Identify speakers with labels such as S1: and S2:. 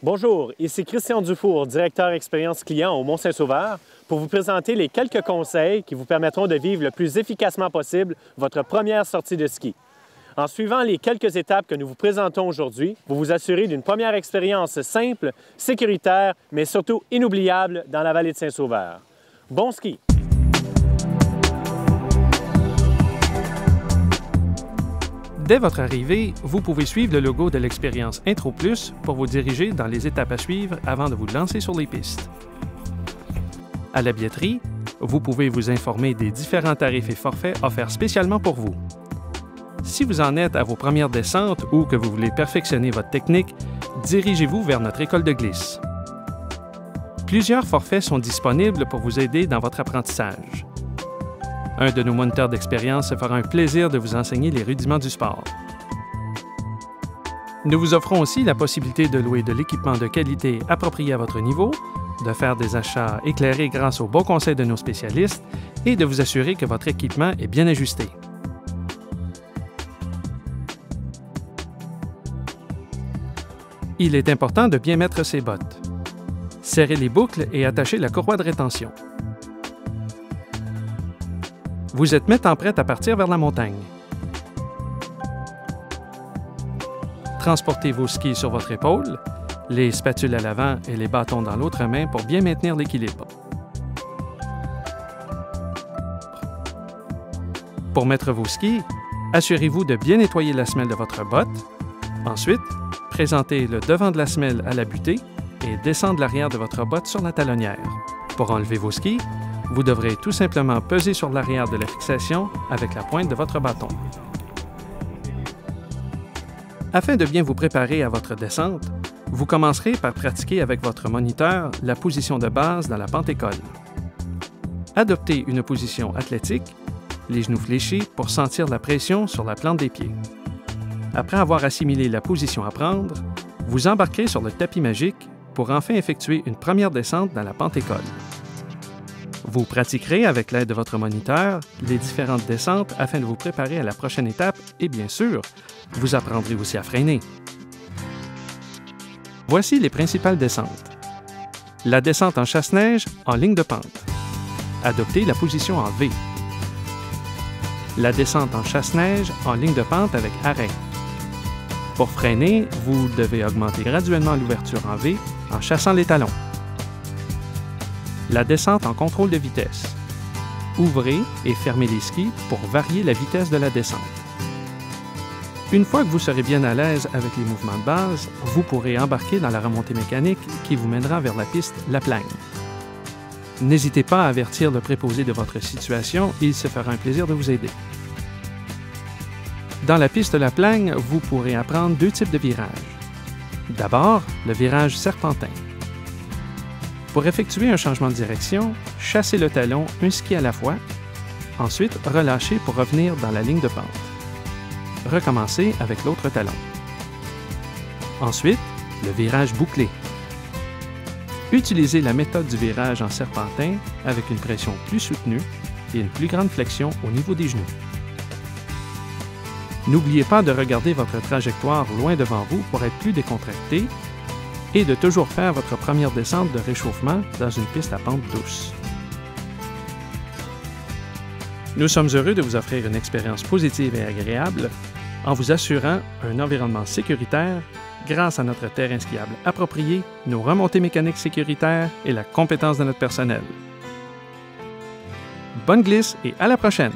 S1: Bonjour, ici Christian Dufour, directeur expérience client au Mont-Saint-Sauveur, pour vous présenter les quelques conseils qui vous permettront de vivre le plus efficacement possible votre première sortie de ski. En suivant les quelques étapes que nous vous présentons aujourd'hui, vous vous assurez d'une première expérience simple, sécuritaire, mais surtout inoubliable dans la vallée de Saint-Sauveur. Bon ski!
S2: Dès votre arrivée, vous pouvez suivre le logo de l'expérience Intro Plus pour vous diriger dans les étapes à suivre avant de vous lancer sur les pistes. À la billetterie, vous pouvez vous informer des différents tarifs et forfaits offerts spécialement pour vous. Si vous en êtes à vos premières descentes ou que vous voulez perfectionner votre technique, dirigez-vous vers notre école de glisse. Plusieurs forfaits sont disponibles pour vous aider dans votre apprentissage. Un de nos moniteurs d'expérience se fera un plaisir de vous enseigner les rudiments du sport. Nous vous offrons aussi la possibilité de louer de l'équipement de qualité approprié à votre niveau, de faire des achats éclairés grâce aux bons conseils de nos spécialistes et de vous assurer que votre équipement est bien ajusté. Il est important de bien mettre ses bottes. Serrez les boucles et attachez la courroie de rétention. Vous êtes maintenant prête à partir vers la montagne. Transportez vos skis sur votre épaule, les spatules à l'avant et les bâtons dans l'autre main pour bien maintenir l'équilibre. Pour mettre vos skis, assurez-vous de bien nettoyer la semelle de votre botte. Ensuite, présentez le devant de la semelle à la butée et descendre l'arrière de votre botte sur la talonnière. Pour enlever vos skis, vous devrez tout simplement peser sur l'arrière de la fixation avec la pointe de votre bâton. Afin de bien vous préparer à votre descente, vous commencerez par pratiquer avec votre moniteur la position de base dans la pente-école. Adoptez une position athlétique, les genoux fléchis pour sentir la pression sur la plante des pieds. Après avoir assimilé la position à prendre, vous embarquerez sur le tapis magique pour enfin effectuer une première descente dans la pente-école. Vous pratiquerez avec l'aide de votre moniteur les différentes descentes afin de vous préparer à la prochaine étape et bien sûr, vous apprendrez aussi à freiner. Voici les principales descentes. La descente en chasse-neige en ligne de pente. Adoptez la position en V. La descente en chasse-neige en ligne de pente avec arrêt. Pour freiner, vous devez augmenter graduellement l'ouverture en V en chassant les talons. La descente en contrôle de vitesse. Ouvrez et fermez les skis pour varier la vitesse de la descente. Une fois que vous serez bien à l'aise avec les mouvements de base, vous pourrez embarquer dans la remontée mécanique qui vous mènera vers la piste La Plagne. N'hésitez pas à avertir le préposé de votre situation, il se fera un plaisir de vous aider. Dans la piste La Plagne, vous pourrez apprendre deux types de virages. D'abord, le virage serpentin. Pour effectuer un changement de direction, chassez le talon un ski à la fois, ensuite relâchez pour revenir dans la ligne de pente. Recommencez avec l'autre talon. Ensuite, le virage bouclé. Utilisez la méthode du virage en serpentin avec une pression plus soutenue et une plus grande flexion au niveau des genoux. N'oubliez pas de regarder votre trajectoire loin devant vous pour être plus décontracté et de toujours faire votre première descente de réchauffement dans une piste à pente douce. Nous sommes heureux de vous offrir une expérience positive et agréable en vous assurant un environnement sécuritaire grâce à notre terrain skiable approprié, nos remontées mécaniques sécuritaires et la compétence de notre personnel. Bonne glisse et à la prochaine!